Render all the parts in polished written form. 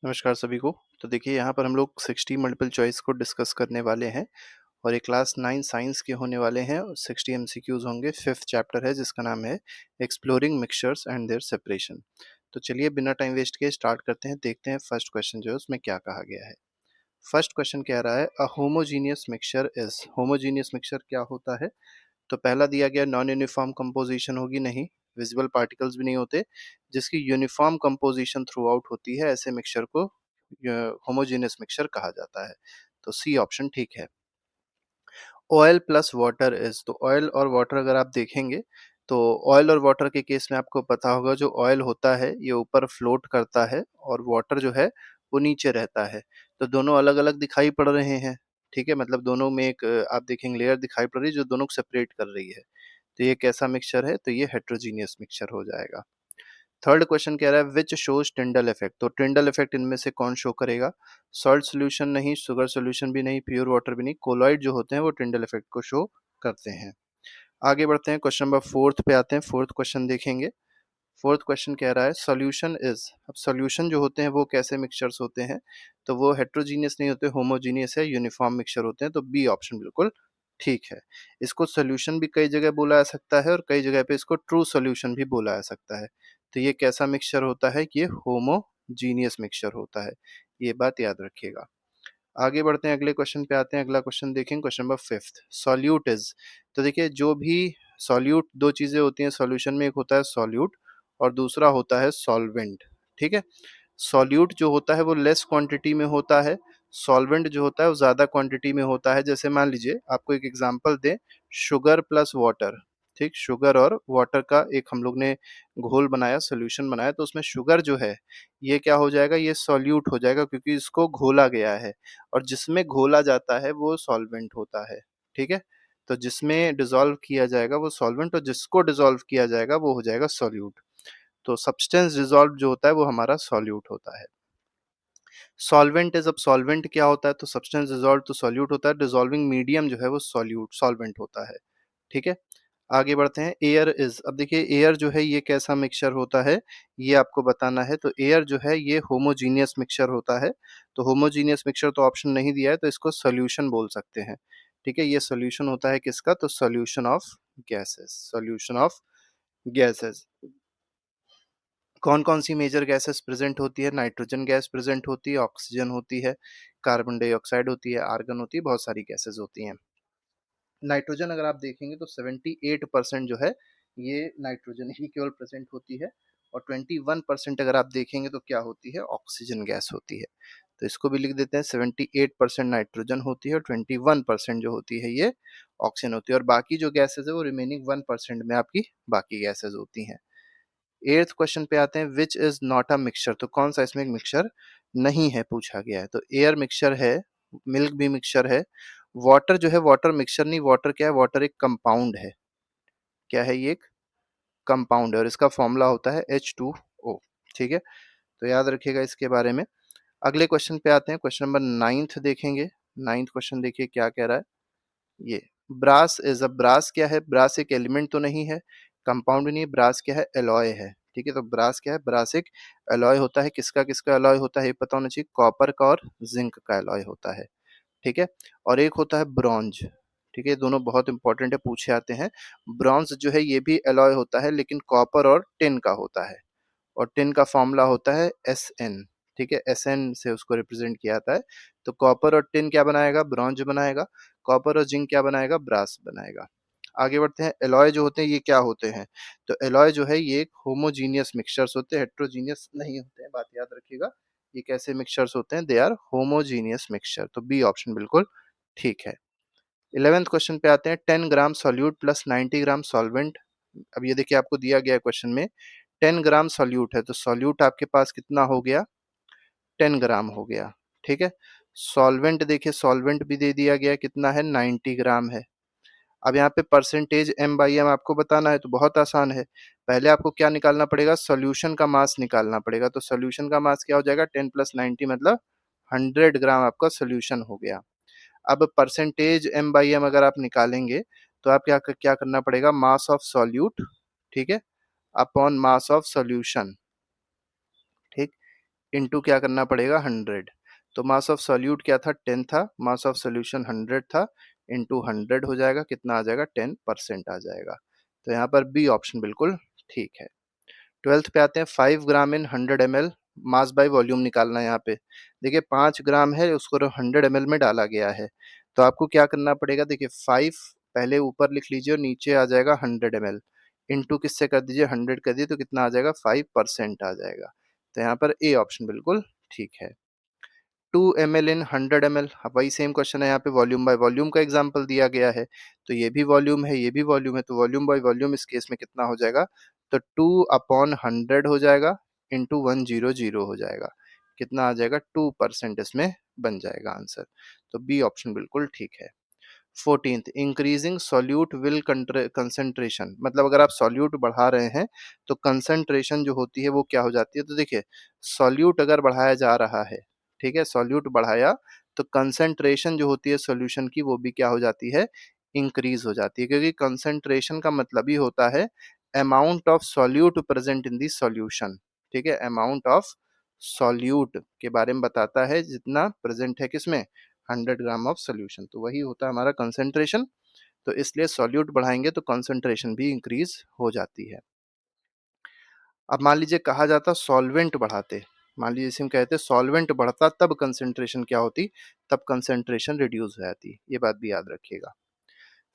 नमस्कार सभी को। तो देखिए यहाँ पर हम लोग 60 मल्टीपल चॉइस को डिस्कस करने वाले हैं और ये क्लास 9 साइंस के होने वाले हैं और 60 एमसीक्यूज होंगे। 5th चैप्टर है जिसका नाम है exploring mixtures and their separation. तो चलिए बिना टाइम वेस्ट किए स्टार्ट करते हैं, देखते हैं फर्स्ट क्वेश्चन जो है उसमें क्या कहा गया है। फर्स्ट क्वेश्चन कह रहा है a homogeneous mixture is. Homogeneous mixture क्या होता है? तो पहला दिया गया नॉन यूनिफॉर्म कंपोजिशन होगी, नहीं। विजिबल पार्टिकल्स भी नहीं होते। जिसकी यूनिफॉर्म कंपोजिशन थ्रू आउट होती है, ऐसे मिक्सचर को होमोजेनियस मिक्सचर कहा जाता है। तो सी ऑप्शन ठीक है। Oil plus water is. तो ऑयल और वाटर अगर आप देखेंगे तो ऑयल और वाटर के केस में आपको पता होगा, जो ऑयल होता है ये ऊपर फ्लोट करता है और वाटर जो है वो नीचे रहता है। तो दोनों अलग अलग दिखाई पड़ रहे हैं, ठीक है। मतलब दोनों में एक आप देखेंगे लेयर दिखाई पड़ रही है जो दोनों को सेपरेट कर रही है। तो ये कैसा मिक्सचर है? तो ये हेट्रोजीनियस मिक्सचर हो जाएगा। थर्ड क्वेश्चन कह रहा है विच शोज टिंडल इफेक्ट। तो टिंडल इफेक्ट इनमें से कौन शो करेगा? सॉल्ट सॉल्यूशन नहीं, शुगर सॉल्यूशन भी नहीं, प्योर वाटर भी नहीं। कोलॉइड जो होते हैं वो टिंडल इफेक्ट को शो करते हैं। आगे बढ़ते हैं, क्वेश्चन नंबर फोर्थ पे आते हैं। फोर्थ क्वेश्चन देखेंगे। फोर्थ क्वेश्चन कह रहा है सॉल्यूशन इज। अब सॉल्यूशन जो होते हैं वो कैसे मिक्सचर्स होते हैं? तो वो हेट्रोजीनियस नहीं होते, होमोजीनियस है, यूनिफॉर्म मिक्सचर होते हैं। तो बी ऑप्शन बिल्कुल ठीक है। इसको सॉल्यूशन भी कई जगह बोला जा सकता है और कई जगह पे इसको ट्रू सॉल्यूशन भी बोला जा सकता है। तो ये कैसा मिक्सचर होता है? ये होमोजीनियस मिक्सचर होता है। ये बात याद रखिएगा। आगे बढ़ते हैं, अगले क्वेश्चन पे आते हैं। अगला क्वेश्चन देखें, question number fifth. Solute is. तो देखिए जो भी सॉल्यूट, दो चीजें होती हैं सॉल्यूशन में, एक होता है सॉल्यूट और दूसरा होता है सॉल्वेंट, ठीक है। सॉल्यूट जो होता है वो लेस क्वांटिटी में होता है, सॉल्वेंट जो होता है वो ज्यादा क्वांटिटी में होता है। जैसे मान लीजिए आपको एक एग्जांपल दें, शुगर प्लस वाटर, ठीक। शुगर और वाटर का एक हम लोग ने घोल बनाया, सोल्यूशन बनाया, तो उसमें शुगर जो है ये क्या हो जाएगा? ये सॉल्यूट हो जाएगा क्योंकि इसको घोला गया है। और जिसमें घोला जाता है वो सॉल्वेंट होता है, ठीक है। तो जिसमें डिसॉल्व किया जाएगा वो सॉल्वेंट और जिसको डिसॉल्व किया जाएगा वो हो जाएगा सॉल्यूट। तो सब्सटेंस डिसॉल्व जो होता है वो हमारा सॉल्यूट होता है। Solvent is. अब सॉल्वेंट क्या होता है? तो सब्सटेंस डिसॉल्व तो सॉल्यूट होता है, डिसॉल्विंग मीडियम जो है वो सॉल्यूट सॉल्वेंट होता है, ठीक है। आगे बढ़ते हैं, एयर इज। अब देखिए एयर जो है ये कैसा मिक्सचर होता है ये आपको बताना है। तो एयर जो है ये होमोजीनियस मिक्सचर होता है। तो होमोजीनियस मिक्सचर तो ऑप्शन नहीं दिया है, तो इसको सॉल्यूशन बोल सकते हैं, ठीक है। ये सॉल्यूशन होता है किसका? तो solution of gases, solution of gases. कौन कौन सी मेजर गैसेस प्रेजेंट होती है? नाइट्रोजन गैस प्रेजेंट होती है, ऑक्सीजन होती है, कार्बन डाइऑक्साइड होती है, आर्गन होती है, बहुत सारी गैसेस होती हैं। नाइट्रोजन अगर आप देखेंगे तो 78% जो है ये नाइट्रोजन ही केवल प्रेजेंट होती है और 21% अगर आप देखेंगे तो क्या होती है? ऑक्सीजन गैस होती है। तो इसको भी लिख देते हैं, 78% नाइट्रोजन होती है और 21% जो होती है ये ऑक्सीजन होती है, और बाकी जो गैसेज है वो रिमेनिंग 1% में आपकी बाकी गैसेज होती हैं। एट्थ क्वेश्चन पे आते हैं, which is not a mixture. तो कौन सा इसमें एक मिक्सचर नहीं है पूछा गया है? तो एयर मिक्सचर है, मिल्क भी मिक्सचर है, वाटर जो है वाटर मिक्सचर नहीं। वाटर क्या है? वाटर एक कंपाउंड है। क्या है ये? एक कंपाउंड है और इसका फॉर्मूला होता है H2O, ठीक है। तो याद रखिएगा इसके बारे में। अगले क्वेश्चन पे आते हैं, क्वेश्चन नंबर नाइन्थ देखेंगे। नाइन्थ क्वेश्चन देखिए क्या कह रहा है ये। Brass is. अब ब्रास क्या है? ब्रास एक एलिमेंट तो नहीं है, कंपाउंड नहीं है। ब्रास क्या है? एलॉय है, ठीक है। तो ब्रास क्या है? ब्रास एक एलॉय होता है। किसका किसका एलॉय होता है ये पता होना चाहिए। कॉपर का और जिंक का एलॉय होता है, ठीक है। और एक होता है ब्रॉन्ज, ठीक है। दोनों बहुत इंपॉर्टेंट है, पूछे आते हैं। ब्रॉन्ज जो है ये भी एलॉय होता है लेकिन कॉपर और टिन का होता है, और टिन का फॉर्मूला होता है एस एन, ठीक है। एस एन से उसको रिप्रेजेंट किया जाता है। तो कॉपर और टिन क्या बनाएगा? ब्रॉन्ज बनाएगा। कॉपर और जिंक क्या बनाएगा? ब्रास बनाएगा। आगे बढ़ते हैं, एलॉय जो होते हैं ये क्या होते हैं? तो एलॉय जो है ये एक होमोजीनियस मिक्सचर्स होते हैं, हेट्रोजीनियस नहीं होते हैं, बात याद रखिएगा। ये कैसे मिक्सचर्स होते हैं? They are homogeneous mixture. तो बी ऑप्शन बिल्कुल ठीक है। 11th क्वेश्चन पे आते हैं, 10 gram solute plus 90 gram solvent. अब ये देखिए आपको दिया गया है क्वेश्चन में 10 ग्राम सॉल्यूट है, तो सॉल्यूट आपके पास कितना हो गया? 10 ग्राम हो गया, ठीक है। सॉल्वेंट देखिए, सॉल्वेंट भी दे दिया गया, कितना है? 90 ग्राम है। अब यहाँ पे परसेंटेज एम बाई एम आपको बताना है, तो बहुत आसान है। पहले आपको क्या निकालना पड़ेगा? सॉल्यूशन का मास निकालना पड़ेगा। तो सॉल्यूशन का मास क्या हो जाएगा? 10 प्लस 90 मतलब 100 ग्राम आपका सॉल्यूशन हो गया। अब परसेंटेज एम बाई एम अगर आप निकालेंगे तो आप क्या क्या करना पड़ेगा? मास ऑफ सॉल्यूट, ठीक है, अपॉन मास ऑफ सॉल्यूशन, ठीक। इंटू क्या करना पड़ेगा 100। तो मास ऑफ सॉल्यूट क्या था 10 था, मास ऑफ सॉल्यूशन 100 था, इंटू 100 हो जाएगा, कितना आ जाएगा 10% आ जाएगा। तो यहाँ पर बी ऑप्शन बिल्कुल ठीक है। 12th पे आते हैं, 5 ग्राम इन 100 ml मास बाय वॉल्यूम निकालना है यहाँ पे। देखिए 5 ग्राम है, उसको 100 ml में डाला गया है, तो आपको क्या करना पड़ेगा, देखिए 5 पहले ऊपर लिख लीजिए और नीचे आ जाएगा 100 ml, इंटू किससे कर दीजिए 100 कर दिए, तो कितना आ जाएगा 5% आ जाएगा। तो यहाँ पर ए ऑप्शन बिल्कुल ठीक है। 2 ml इन 100 ml, अब वही सेम क्वेश्चन है, यहाँ पे वॉल्यूम बाय वॉल्यूम का एग्जांपल दिया गया है, तो ये भी वॉल्यूम है, ये भी वॉल्यूम है, तो वॉल्यूम बाय वॉल्यूम इस केस में कितना हो जाएगा, तो 2/100 हो जाएगा, इंटू 100 हो जाएगा, कितना आ जाएगा 2% इसमें बन जाएगा आंसर। तो बी ऑप्शन बिल्कुल ठीक है। 14th, increasing solute will concentration, मतलब अगर आप सॉल्यूट बढ़ा रहे हैं तो कंसेंट्रेशन जो होती है वो क्या हो जाती है, तो देखिए सॉल्यूट अगर बढ़ाया जा रहा है, ठीक है, सॉल्यूट बढ़ाया तो कंसेंट्रेशन जो होती है सॉल्यूशन की वो भी क्या हो जाती है, इंक्रीज हो जाती है, क्योंकि कंसेंट्रेशन का मतलब ही होता है amount of solute present in the solution. ठीक है, अमाउंट ऑफ सॉल्यूट के बारे में बताता है जितना प्रेजेंट है किसमें, 100 ग्राम ऑफ सोल्यूशन, तो वही होता है हमारा कंसेंट्रेशन। तो इसलिए सॉल्यूट बढ़ाएंगे तो कंसेंट्रेशन भी इंक्रीज हो जाती है। अब मान लीजिए कहा जाता सॉल्वेंट बढ़ाते, मान लीजिए इसे हम कहते सॉल्वेंट बढ़ता तब कंसेंट्रेशन क्या होती, तब कंसेंट्रेशन रिड्यूस हो जाती, ये बात भी याद रखिएगा।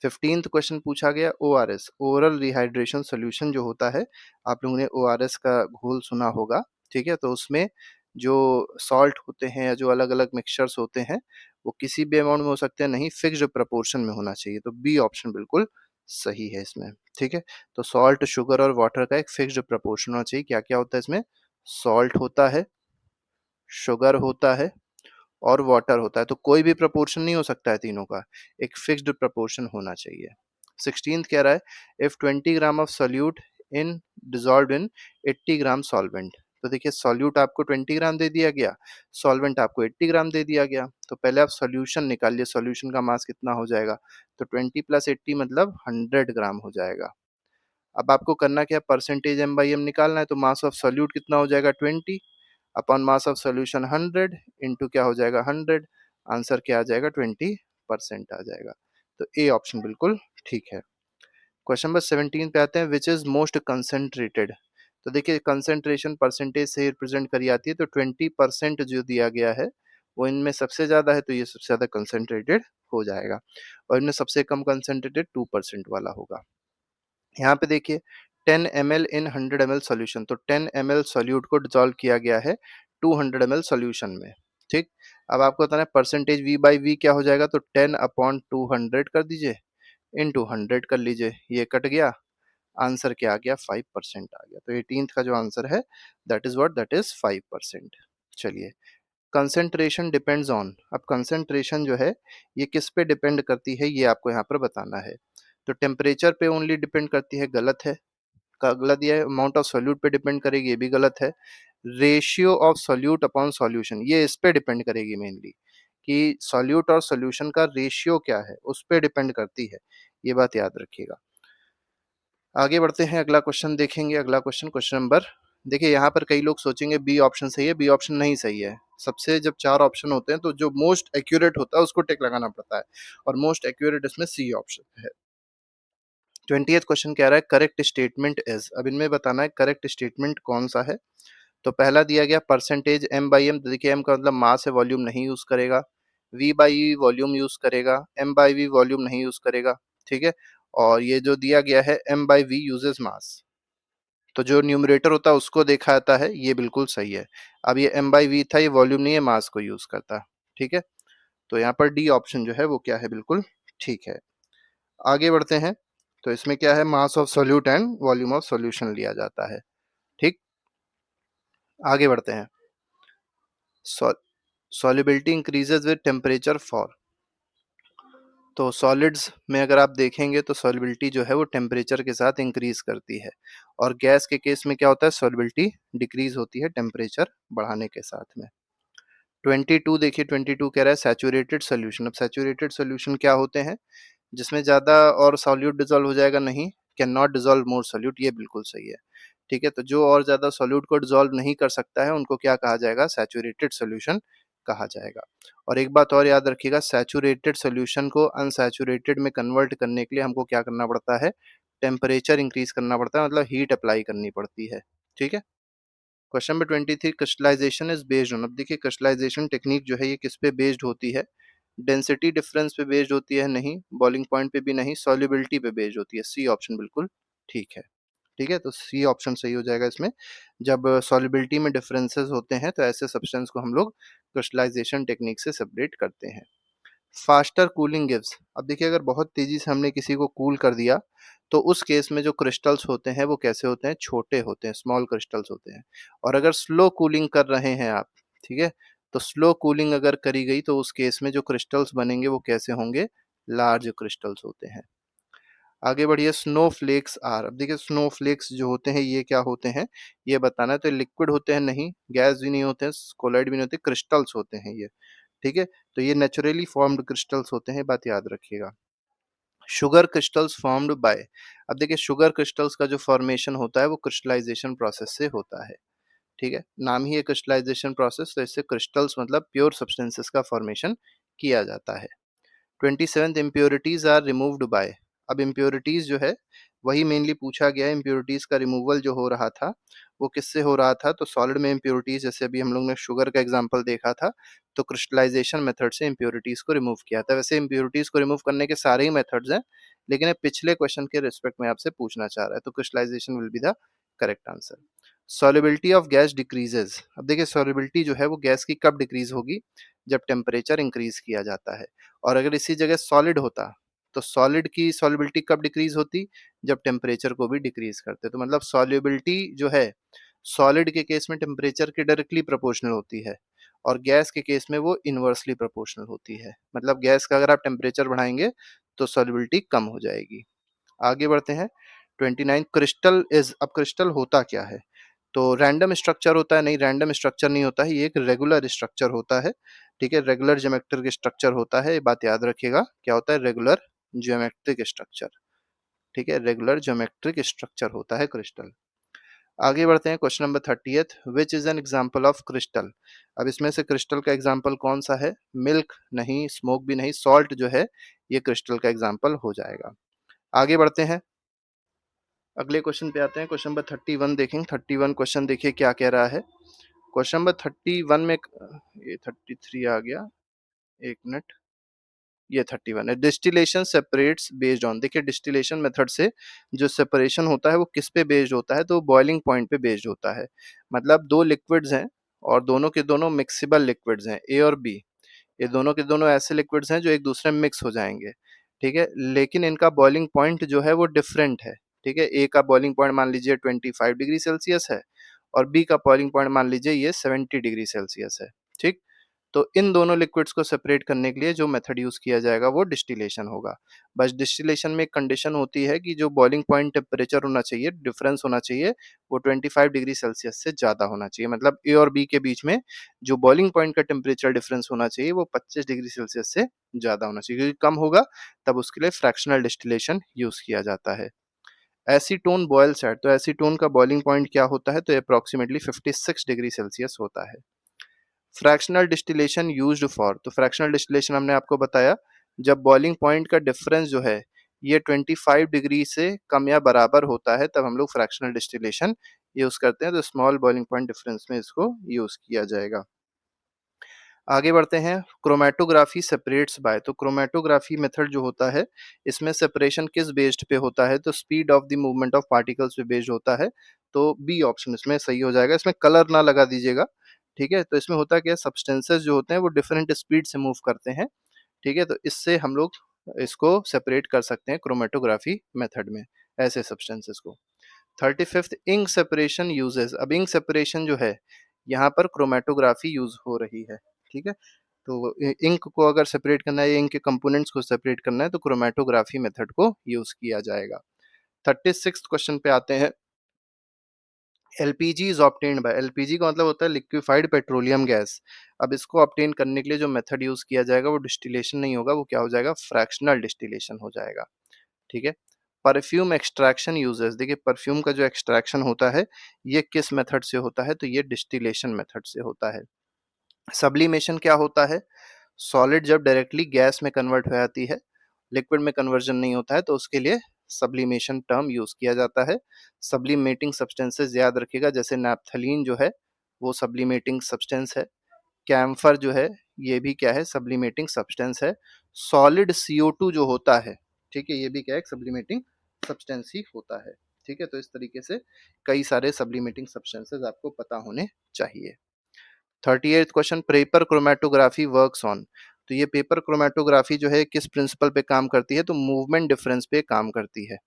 15th क्वेश्चन पूछा गया ओआरएस, ओरल रिहाइड्रेशन सोल्यूशन जो होता है, आप लोगों ने ओआरएस का घोल सुना होगा, ठीक है, तो उसमें जो सॉल्ट होते हैं या जो अलग अलग मिक्सचर्स होते हैं वो किसी भी अमाउंट में हो सकते हैं, नहीं फिक्स्ड प्रपोर्शन में होना चाहिए, तो बी ऑप्शन बिल्कुल सही है इसमें। ठीक है, तो सॉल्ट शुगर और वाटर का एक फिक्स्ड प्रपोर्शन होना चाहिए। क्या क्या होता है इसमें, सॉल्ट होता है, शुगर होता है और वाटर होता है, तो कोई भी प्रपोर्शन नहीं हो सकता है तीनों का, एक फिक्स्ड प्रपोर्शन होना चाहिए। 16th कह रहा है if 20 gram of solute in dissolve in 80 gram solvent, तो देखिए सॉल्यूट आपको 20 ग्राम दे दिया गया, सॉल्वेंट आपको 80 ग्राम दे दिया गया, तो पहले आप सॉल्यूशन निकालिए, सॉल्यूशन का मास कितना हो जाएगा, तो 20 प्लस 80 मतलब 100 ग्राम हो जाएगा। अब आपको करना क्या, परसेंटेज एम बाई एम निकालना है, तो मास ऑफ सोल्यूट कितना हो जाएगा 20 upon mass of solution 100 into क्या हो जाएगा 100, आंसर क्या आ जाएगा 20% आ जाएगा। तो ए ऑप्शन बिल्कुल ठीक है। क्वेश्चन नंबर 17 पे आते हैं, विच इज मोस्ट कंसेंट्रेटेड, तो देखिए कंसेंट्रेशन परसेंटेज से रिप्रेजेंट करी आती है, तो 20% जो दिया गया है वो इनमें सबसे ज्यादा है, तो ये सबसे ज्यादा कंसेंट्रेटेड हो जाएगा, और इनमें सबसे कम कंसेंट्रेटेड 2% वाला होगा। यहाँ पे देखिए 10 ml इन 100 ml सॉल्यूशन, तो 10 ml सॉल्यूट को डिसॉल्व किया गया है 200 ml सॉल्यूशन में। ठीक, अब आपको बताना है परसेंटेज v बाई वी क्या हो जाएगा, तो 10/200 कर दीजिए, इंटू 100 कर लीजिए, ये कट गया, आंसर क्या आ गया 5% आ गया। तो 18th का जो आंसर है that is what, that is 5%। चलिए, कंसेंट्रेशन डिपेंड्स ऑन, अब कंसेंट्रेशन जो है ये किस पे डिपेंड करती है, ये आपको यहाँ पर बताना है। तो टेम्परेचर पे ओनली डिपेंड करती है, गलत है, का अगला दिया है अमाउंट ऑफ सोल्यूट पे डिपेंड करेगी, ये भी गलत है। Ratio of solute upon solution, ये इस पे डिपेंड करेगी मेनली, कि सॉल्यूट और सॉल्यूशन का रेशियो क्या है उस पे डिपेंड करती है, ये बात याद रखिएगा। आगे बढ़ते हैं, अगला क्वेश्चन देखेंगे, अगला क्वेश्चन, क्वेश्चन नंबर, देखिए यहाँ पर कई लोग सोचेंगे बी ऑप्शन सही है, बी ऑप्शन नहीं सही है। सबसे जब 4 ऑप्शन होते हैं तो जो मोस्ट एक्यूरेट होता है उसको टिक लगाना पड़ता है, और मोस्ट एक्यूरेट इसमें सी ऑप्शन है। 20th क्वेश्चन कह रहा है करेक्ट स्टेटमेंट इज, अब इनमें बताना है करेक्ट स्टेटमेंट कौन सा है। तो पहला दिया गया परसेंटेज एम बाई एम, देखिए एम का मतलब मास है, वॉल्यूम नहीं यूज करेगा, V by V volume use करेगा, एम बाई वी वॉल्यूम नहीं यूज करेगा। ठीक है, और ये जो दिया गया है M by V uses mass, तो जो न्यूमरेटर होता है उसको देखा जाता है, ये बिल्कुल सही है। अब ये एम बाई वी था, ये वॉल्यूम नहीं है, मास को यूज करता। ठीक है, तो यहाँ पर डी ऑप्शन जो है वो क्या है, बिल्कुल ठीक है। आगे बढ़ते हैं, तो इसमें क्या है, mass of solute and volume of solution लिया जाता है। ठीक, आगे बढ़ते हैं, solubility increases with temperature for, तो सॉलिड्स में अगर आप देखेंगे तो सॉल्युबिलिटी जो है वो टेम्परेचर के साथ इंक्रीज करती है, और गैस के केस में क्या होता है, सॉल्युबिलिटी डिक्रीज होती है टेम्परेचर बढ़ाने के साथ में। 22 देखिए, 22 कह रहा है सैचुरेटेड सोल्यूशन, अब सैचुरेटेड सोल्यूशन क्या होते हैं, जिसमें ज्यादा और सॉल्यूट डिजोल्व हो जाएगा, नहीं, can not dissolve more solute, ये बिल्कुल सही है। ठीक है, तो जो और ज़्यादा सॉल्यूट को डिसॉल्व नहीं कर सकता है उनको क्या कहा जाएगा, सैचुरेटेड सॉल्यूशन कहा जाएगा। और एक बात और याद रखिएगा, सैचुरेटेड सॉल्यूशन को अनसैचुरेटेड में कन्वर्ट करने के लिए हमको क्या करना पड़ता है, टेम्परेचर इंक्रीज करना पड़ता है, मतलब हीट अप्लाई करनी पड़ती है। ठीक है। Question number 23, crystallization is based on. अब देखिए क्रिस्टलाइजेशन टेक्निक जो है ये किस पे बेस्ड होती है, डेंसिटी डिफरेंस पे बेस्ड होती है, नहीं, बॉइलिंग पॉइंट पे भी नहीं, सॉल्युबिलिटी पे बेस्ड होती है। सी ऑप्शन बिल्कुल ठीक है। ठीक है, तो सी ऑप्शन सही हो जाएगा इसमें। जब सॉल्युबिलिटी में डिफरेंसेस होते हैं तो ऐसे सब्सटेंस को हम लोग क्रिस्टलाइजेशन टेक्निक से सेपरेट करते हैं। Faster cooling gives. अब देखिए अगर बहुत तेजी से हमने किसी को कूल कर दिया तो उस केस में जो क्रिस्टल्स होते हैं वो कैसे होते हैं, छोटे होते हैं, स्मॉल क्रिस्टल्स होते हैं। और अगर स्लो कूलिंग कर रहे हैं आप, ठीक है, तो स्लो कूलिंग अगर करी गई तो उस केस में जो क्रिस्टल्स बनेंगे वो कैसे होंगे, लार्ज क्रिस्टल्स होते हैं। आगे बढ़िए, स्नोफ्लेक्स आर। अब देखिए स्नोफ्लेक्स जो होते हैं ये क्या होते हैं, ये बताना है। तो लिक्विड होते हैं, नहीं, गैस भी नहीं होते हैं, कोलाइड भी नहीं होते, क्रिस्टल्स होते हैं ये। ठीक है, तो ये नेचुरली फॉर्म्ड क्रिस्टल्स होते हैं, बात याद रखिएगा। Sugar crystals formed by. अब देखिए शुगर क्रिस्टल्स का जो फॉर्मेशन होता है वो क्रिस्टलाइजेशन प्रोसेस से होता है। ठीक है, नाम ही है क्रिस्टलाइजेशन प्रोसेस, तो इससे क्रिस्टल्स मतलब प्योर सब्सटेंसेस का फॉर्मेशन किया जाता है। 27th, impurities are removed by. अब इम्प्योरिटीज जो है वही मेनली पूछा गया है, इम्प्योरिटीज का रिमूवल जो हो रहा था वो किससे हो रहा था, तो सॉलिड में इम्प्योरिटीज, जैसे अभी हम लोग ने शुगर का एग्जांपल देखा था, तो क्रिस्टलाइजेशन मेथड से इम्प्योरिटीज को रिमूव किया था। वैसे इम्प्योरिटीज को रिमूव करने के सारे ही मेथड्स हैं, लेकिन ये पिछले क्वेश्चन के रिस्पेक्ट में आपसे पूछना चाह रहा है, तो crystallization will be the correct answer. Solubility of gas decreases. अब देखिए सॉल्युबिलिटी जो है वो गैस की कब डिक्रीज होगी, जब टेम्परेचर इंक्रीज किया जाता है। और अगर इसी जगह सॉलिड होता तो सॉलिड की सॉल्युबिलिटी कब डिक्रीज होती, जब टेम्परेचर को भी डिक्रीज करते। तो मतलब सॉल्युबिलिटी जो है सॉलिड के केस में टेम्परेचर के डायरेक्टली प्रोपोर्शनल होती है, और गैस के केस में वो इनवर्सली प्रोपोर्शनल होती है। मतलब गैस का अगर आप टेम्परेचर बढ़ाएंगे तो सॉल्युबिलिटी कम हो जाएगी। आगे बढ़ते हैं। 29, क्रिस्टल इज। अब क्रिस्टल होता क्या है, तो रैंडम स्ट्रक्चर होता है, नहीं, रैंडम स्ट्रक्चर नहीं होता है, ये एक रेगुलर स्ट्रक्चर होता है। ठीक है, रेगुलर ज्योमेट्रिक स्ट्रक्चर होता है, ये बात याद रखिएगा, क्या होता है, रेगुलर ज्योमेट्रिक स्ट्रक्चर। ठीक है, रेगुलर ज्योमेट्रिक स्ट्रक्चर होता है क्रिस्टल। आगे बढ़ते हैं। Question number 30, which is an example of crystal. अब इसमें से क्रिस्टल का एग्जाम्पल कौन सा है, मिल्क नहीं, स्मोक भी नहीं, सॉल्ट जो है ये क्रिस्टल का एग्जाम्पल हो जाएगा। आगे बढ़ते हैं, अगले क्वेश्चन पे आते हैं। क्वेश्चन नंबर 31 देखेंगे। 31 क्वेश्चन देखिए क्या कह रहा है। क्वेश्चन नंबर 31 में ये 33 आ गया, एक मिनट, ये 31 है। Distillation separates based on. देखिए डिस्टिलेशन मेथड से जो सेपरेशन होता है वो किस पे बेस्ड होता है, तो बॉइलिंग पॉइंट पे बेस्ड होता है। मतलब दो लिक्विड्स हैं और दोनों के दोनों मिक्सिबल लिक्विड्स हैं, ए और बी। ये दोनों के दोनों ऐसे लिक्विड्स हैं जो एक दूसरे में मिक्स हो जाएंगे। ठीक है, लेकिन इनका बॉइलिंग पॉइंट जो है वो डिफरेंट है। ठीक है, ए का बॉइलिंग पॉइंट मान लीजिए 25 डिग्री सेल्सियस है और बी का बॉइलिंग पॉइंट मान लीजिए ये 70 डिग्री सेल्सियस है। ठीक, तो इन दोनों लिक्विड्स को सेपरेट करने के लिए जो मेथड यूज किया जाएगा वो डिस्टिलेशन होगा। बस डिस्टिलेशन में एक कंडीशन होती है कि जो बॉइलिंग पॉइंट टेम्परेचर होना चाहिए, डिफरेंस होना चाहिए, वो 25 डिग्री सेल्सियस से ज़्यादा होना चाहिए। मतलब ए और बी के बीच में जो बॉइलिंग पॉइंट का टेम्परेचर डिफरेंस होना चाहिए वो 25 डिग्री सेल्सियस से ज़्यादा होना चाहिए, क्योंकि कम होगा तब उसके लिए फ्रैक्शनल डिस्टिलेशन यूज किया जाता है। Acetone boils at. तो एसीटोन का बॉइलिंग पॉइंट क्या होता है, तो अप्रोक्सीमेटली 56 डिग्री सेल्सियस होता है। Fractional distillation used for. तो फ्रैक्शनल डिस्टिलेशन हमने आपको बताया जब बॉइलिंग पॉइंट का डिफरेंस जो है ये 25 डिग्री से कम या बराबर होता है तब हम लोग फ्रैक्शनल डिस्टिलेशन यूज करते हैं। तो स्मॉल बॉइलिंग पॉइंट डिफरेंस में इसको यूज किया जाएगा। आगे बढ़ते हैं। Chromatography separates by. तो क्रोमेटोग्राफी मेथड जो होता है इसमें सेपरेशन किस बेस्ड पे होता है, तो speed of the movement of particles पे बेस्ड होता है। तो बी ऑप्शन इसमें सही हो जाएगा। इसमें कलर ना लगा दीजिएगा। ठीक है, तो इसमें होता क्या है, सब्सटेंसेस जो होते हैं वो डिफरेंट स्पीड से मूव करते हैं। ठीक है, तो इससे हम लोग इसको सेपरेट कर सकते हैं क्रोमेटोग्राफी मेथड में, ऐसे सब्सटेंसेस को। 35th, ink separation uses. अब इंक सेपरेशन जो है यहाँ पर क्रोमेटोग्राफी यूज हो रही है। ठीक है, तो इंक को अगर सेपरेट करना है, इंक के कंपोनेंट्स को सेपरेट करना है तो क्रोमेटोग्राफी मेथड को यूज किया जाएगा। 36 क्वेश्चन पे आते हैं। LPG is obtained by. LPG का मतलब होता है लिक्विफाइड पेट्रोलियम गैस। अब इसको ऑब्टेन करने के लिए जो मेथड यूज किया जाएगा वो डिस्टिलेशन नहीं होगा, वो क्या हो जाएगा, फ्रैक्शनल डिस्टिलेशन हो जाएगा। ठीक है, परफ्यूम एक्सट्रैक्शन यूजेस, देखिए परफ्यूम का जो एक्सट्रैक्शन होता है ये किस मेथड से होता है, तो ये डिस्टिलेशन मेथड से होता है। सब्लिमेशन क्या होता है, सॉलिड जब डायरेक्टली गैस में कन्वर्ट हो जाती है, लिक्विड में कन्वर्जन नहीं होता है, तो उसके लिए सब्लिमेशन टर्म यूज किया जाता है। सब्लिमेटिंग सब्सटेंसेस याद रखिएगा, जैसे नैप्थलीन जो है वो सब्लिमेटिंग सब्सटेंस है। कैम्फर जो है ये भी क्या है, सब्लिमेटिंग सब्सटेंस है। सॉलिड CO2 जो होता है, ठीक है, ये भी क्या है, सब्लिमेटिंग सब्सटेंस ही होता है। ठीक है, तो इस तरीके से कई सारे सब्लिमेटिंग सब्सटेंसेस आपको पता होने चाहिए। 38th question, paper chromatography works on, तो ये पेपर क्रोमेटोग्राफी जो है किस प्रिंसिपल पे काम करती है, तो मूवमेंट डिफरेंस पे काम करती है।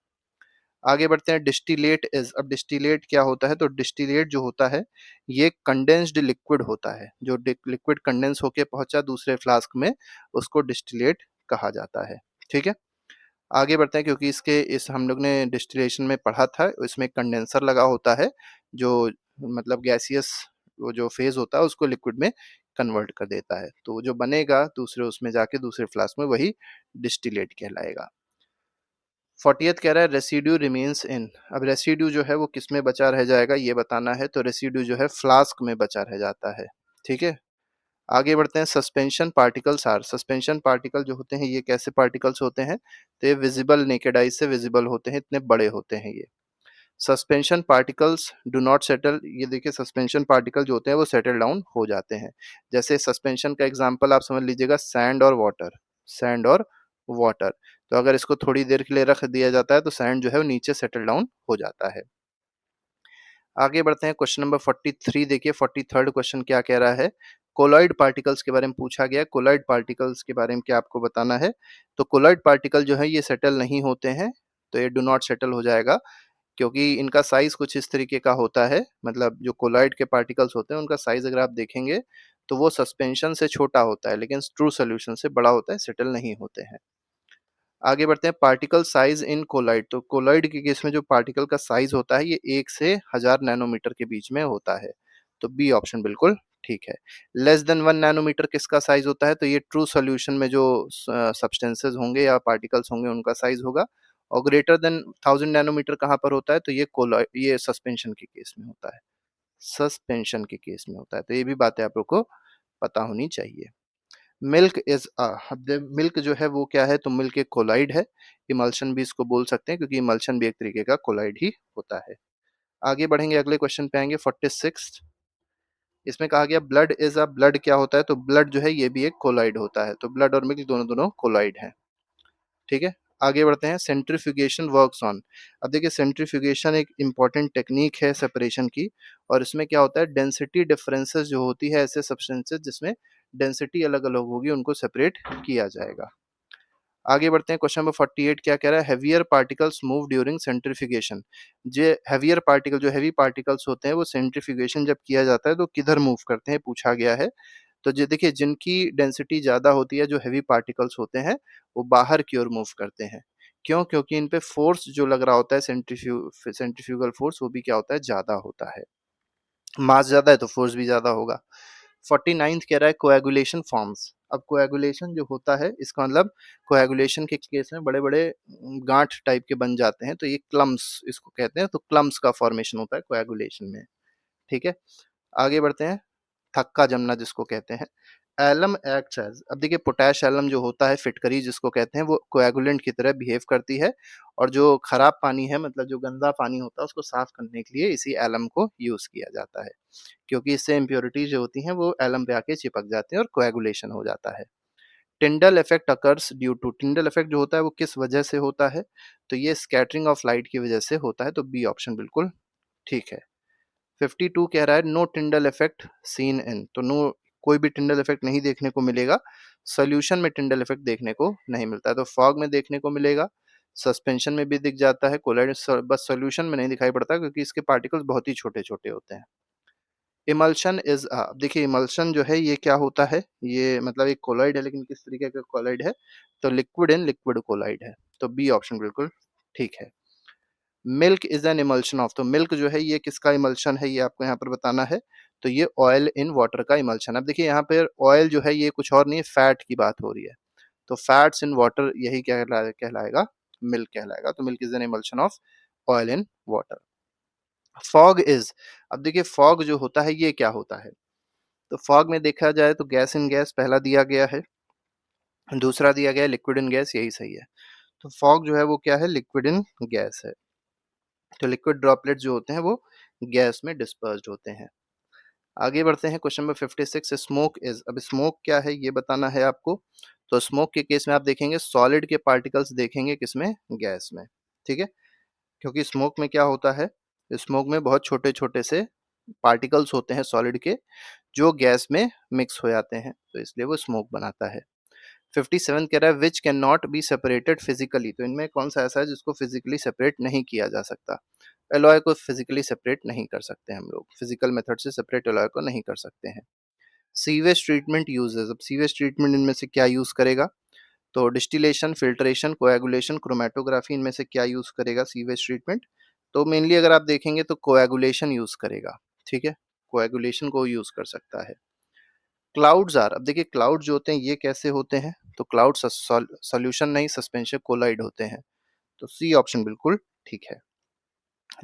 आगे बढ़ते हैं, डिस्टिलेट इज, अब डिस्टिलेट क्या होता है, तो डिस्टिलेट जो होता है ये कंडेंस्ड लिक्विड होता है, जो लिक्विड कंडेंस होके पहुंचा दूसरे फ्लास्क में, उसको डिस्टिलेट कहा जाता है। ठीक है, आगे बढ़ते हैं, क्योंकि इसके इस हम लोग ने डिस्टिलेशन में पढ़ा था, इसमें कंडेंसर लगा होता है जो मतलब गैसियस वो जो फेज होता है उसको लिक्विड में कन्वर्ट कर देता है, तो जो बनेगा दूसरे उसमें जाके दूसरे फ्लास्क में वही डिस्टिलेट कहलाएगा। 40th कह रहा है रेसिड्यू रिमेन्स इन, अब रेसिड्यू जो है वो किस में बचा रह जाएगा ये बताना है, तो रेसिड्यू जो है फ्लास्क में बचा रह जाता है। ठीक है, आगे बढ़ते हैं, suspension particles are, suspension particle जो होते हैं ये कैसे पार्टिकल्स होते हैं, तो ये विजिबल नेकेड आई से विजिबल होते हैं, इतने बड़े होते हैं ये। Suspension particles do not settle, ये देखिए सस्पेंशन पार्टिकल जो होते हैं वो सेटल डाउन हो जाते हैं। जैसे सस्पेंशन का एग्जांपल आप समझ लीजिएगा, सैंड और वाटर, सैंड और वाटर, तो अगर इसको थोड़ी देर के लिए रख दिया जाता है तो सैंड जो है वो नीचे सेटल डाउन हो जाता है। आगे बढ़ते हैं, क्वेश्चन नंबर 43 देखिए, 43rd क्वेश्चन क्या कह रहा है, कोलॉइड पार्टिकल्स के बारे में पूछा गया है। कोलॉइड पार्टिकल्स के बारे में क्या आपको बताना है, तो कोलॉइड पार्टिकल जो है ये सेटल नहीं होते हैं, तो ये डू नॉट सेटल हो जाएगा, क्योंकि इनका साइज कुछ इस तरीके का होता है, मतलब जो कोलॉइड के पार्टिकल्स होते हैं उनका साइज अगर आप देखेंगे तो वो सस्पेंशन से छोटा होता है, लेकिन ट्रू सोल्यूशन से बड़ा होता है, सेटल नहीं होते हैं। आगे बढ़ते हैं, पार्टिकल साइज इन कोलॉइड, तो कोलॉइड के केस में जो पार्टिकल का साइज होता है ये 1 से 1000 नैनोमीटर के बीच में होता है, तो बी ऑप्शन बिल्कुल ठीक है। लेस देन 1 नैनोमीटर किसका साइज होता है, तो ये ट्रू सॉल्यूशन में जो सब्सटेंसेस होंगे या पार्टिकल्स होंगे उनका साइज होगा। और ग्रेटर देन 1000 नैनोमीटर कहाँ पर होता है, तो ये कोलॉइड, ये सस्पेंशन के केस में होता है, सस्पेंशन के केस में होता है, तो ये भी बातें आप लोग को पता होनी चाहिए। मिल्क इज मिल्क जो है वो क्या है, तो मिल्क एक कोलाइड है, इमल्शन भी इसको बोल सकते हैं, क्योंकि इमल्शन भी एक तरीके का कोलाइड ही होता है। आगे बढ़ेंगे, अगले क्वेश्चन पे आएंगे, 46। इसमें कहा गया ब्लड इज अ, ब्लड क्या होता है, तो ब्लड जो है ये भी एक कोलाइड होता है, तो ब्लड और मिल्क दोनों दोनों कोलाइड हैं। ठीक है, आगे बढ़ते हैं, सेंट्रीफ्यूगेशन वर्क्स ऑन, अब देखिए सेंट्रीफ्यूगेशन एक इंपॉर्टेंट टेक्निक है सेपरेशन की, और इसमें क्या होता है, डेंसिटी डिफरेंसेस जो होती है ऐसे सब्सटेंसेस जिसमें डेंसिटी अलग अलग होगी उनको सेपरेट किया जाएगा। आगे बढ़ते हैं, क्वेश्चन नंबर 48 क्या कह रहा है, heavier particles move during centrifugation, जो हेवियर पार्टिकल, जो हेवी पार्टिकल्स होते हैं वो सेंट्रीफ्यूगेशन जब किया जाता है तो किधर मूव करते हैं पूछा गया है। तो जो देखिए जिनकी डेंसिटी ज़्यादा होती है, जो हेवी पार्टिकल्स होते हैं वो बाहर की ओर मूव करते हैं। क्यों, क्योंकि इन पे फोर्स जो लग रहा होता है, सेंट्रीफ्यूगल फोर्स, वो भी क्या होता है, ज़्यादा होता है, मास ज़्यादा है तो फोर्स भी ज़्यादा होगा। 49th कह रहा है कोएगुलेशन फॉर्म्स, अब कोएगुलेशन जो होता है इसका मतलब, कोएगुलेशन के केस में बड़े बड़े गांठ टाइप के बन जाते हैं, तो ये क्लम्स इसको कहते हैं, तो क्लम्स का फॉर्मेशन होता है कोएगुलेशन में। ठीक है, आगे बढ़ते हैं, थक्का जमना जिसको कहते हैं। एलम एक्ट्स एज, अब देखिए पोटैश एलम जो होता है, फिटकरी जिसको कहते हैं, वो कोएगुलेंट की तरह बिहेव करती है, और जो खराब पानी है, मतलब जो गंदा पानी होता है उसको साफ करने के लिए इसी एलम को यूज किया जाता है, क्योंकि इससे इम्प्योरिटीज जो होती हैं वो एलम पे आके चिपक जाते हैं और कोएगुलेशन हो जाता है। Tyndall effect occurs due to, Tyndall effect जो होता है वो किस वजह से होता है, तो ये स्कैटरिंग ऑफ लाइट की वजह से होता है, तो बी ऑप्शन बिल्कुल ठीक है। 52 कह रहा है no Tyndall effect seen in, तो नो, कोई भी टिंडल इफेक्ट नहीं देखने को मिलेगा, सोल्यूशन में टिंडल इफेक्ट देखने को नहीं मिलता है, तो फॉग में देखने को मिलेगा, सस्पेंशन में भी दिख जाता है, कोलाइड बस सोल्यूशन में नहीं दिखाई पड़ता क्योंकि इसके पार्टिकल्स बहुत ही छोटे छोटे होते हैं। इमल्शन इज देखिए इमल्शन जो है ये क्या होता है, ये मतलब एक कोलाइड है, लेकिन किस तरीके का कोलाइड है, तो लिक्विड इन लिक्विड कोलाइड है, तो बी ऑप्शन बिल्कुल ठीक है। Milk is an emulsion of, तो मिल्क जो है ये किसका इमल्शन है ये आपको यहाँ पर बताना है, तो ये ऑयल इन वाटर का इमल्शन। अब देखिए यहाँ पर ऑयल जो है ये कुछ और नहीं है, फैट की बात हो रही है, तो फैट्स इन वाटर यही कहलाएगा, मिल्क कहलाएगा। तो milk is an emulsion of oil in water. Fog is, अब देखिए फॉग जो होता है ये क्या होता है? तो फॉग में देखा जाए तो गैस इन गैस पहला दिया गया है, दूसरा दिया गया है लिक्विड इन गैस, यही सही है। तो फॉग जो है वो क्या है? लिक्विड इन गैस है। तो लिक्विड ड्रॉपलेट जो होते हैं वो गैस में डिस्पर्स्ड होते हैं। आगे बढ़ते हैं, क्वेश्चन नंबर 56, स्मोक इज, अब स्मोक क्या है ये बताना है आपको। तो स्मोक के केस में आप देखेंगे सॉलिड के पार्टिकल्स देखेंगे किसमें? गैस में, ठीक है। क्योंकि स्मोक में क्या होता है? स्मोक में बहुत छोटे छोटे से पार्टिकल्स होते हैं सॉलिड के, जो गैस में मिक्स हो जाते हैं, तो इसलिए वो स्मोक बनाता है। 57 कह रहा है which can not be separated physically, तो इनमें कौन सा ऐसा है जिसको फिजिकली सेपरेट नहीं किया जा सकता? एलॉय को फिजिकली सेपरेट नहीं कर सकते हम लोग, फिजिकल मेथड से सेपरेट एलॉय को नहीं कर सकते हैं। सीवेज ट्रीटमेंट यूजेस, अब सीवेज ट्रीटमेंट इनमें से क्या यूज करेगा? तो डिस्टिलेशन, फिल्ट्रेशन, कोएगुलेशन, क्रोमेटोग्राफी, इनमें से क्या यूज करेगा सीवेज ट्रीटमेंट? तो मेनली अगर आप देखेंगे तो कोएगुलेशन यूज करेगा, ठीक है, कोएगुलेशन को यूज कर सकता है। क्लाउड्स आर, अब देखिए क्लाउड जो होते हैं ये कैसे होते हैं? तो क्लाउड सॉल्यूशन नहीं, सस्पेंशन कोलाइड होते हैं। तो सी ऑप्शन बिल्कुल ठीक है।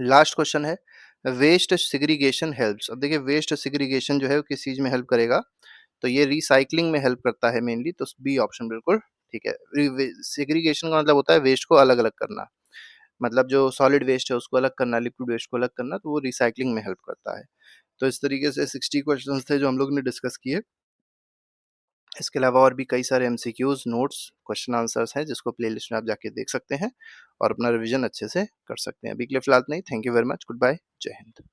लास्ट क्वेश्चन है वेस्ट सिग्रीगेशन हेल्प्स, अब देखिए वेस्ट सिग्रीगेशन जो है वो किस चीज में हेल्प करेगा? तो ये रिसाइकलिंग में हेल्प करता है मेनली, तो बी ऑप्शन बिल्कुल ठीक है। सेग्रीगेशन का मतलब होता है वेस्ट को अलग अलग करना, मतलब जो सॉलिड वेस्ट है उसको अलग करना, लिक्विड वेस्ट को अलग करना, तो वो रिसाइकलिंग में हेल्प करता है। तो इस तरीके से 60 क्वेश्चंस थे जो हम लोग ने डिस्कस किए। इसके अलावा और भी कई सारे एमसीक्यूज, नोट्स, क्वेश्चन आंसर्स हैं जिसको प्लेलिस्ट में आप जाके देख सकते हैं और अपना रिवीजन अच्छे से कर सकते हैं। अभी के लिए फिलहाल नहीं, thank you very much, good bye, जय हिंद।